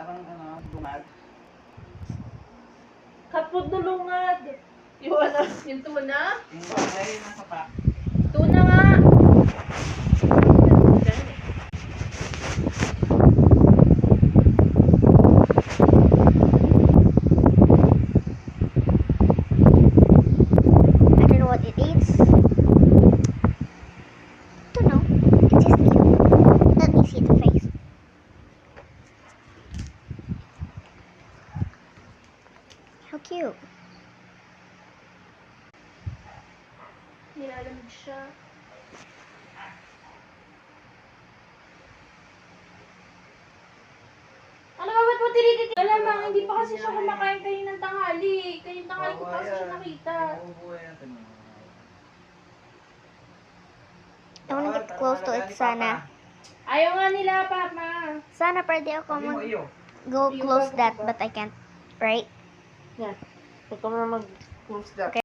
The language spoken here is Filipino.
Parang lumad. Kapod na lungad. Yung ano, yung tuna? Yung bagay nasa pack. Tuna nga. I don't know what it is. Don't know. It's just cute. Let me see the face. How cute. Nilalamig siya. Ano ba, ba't mo tinitit? Alamang, hindi pa kasi siya kumakain kayo ng tanghali. Kayong tanghali ko pa kasi siya nakita. Mabubuhay natin. I wanna get close to it sana. Ayaw nga nila, Papa. Sana pwede ako Sabi mo iyo. go close that, but I can't. Right? Yan. Huwag ka mo mag-close that. Okay.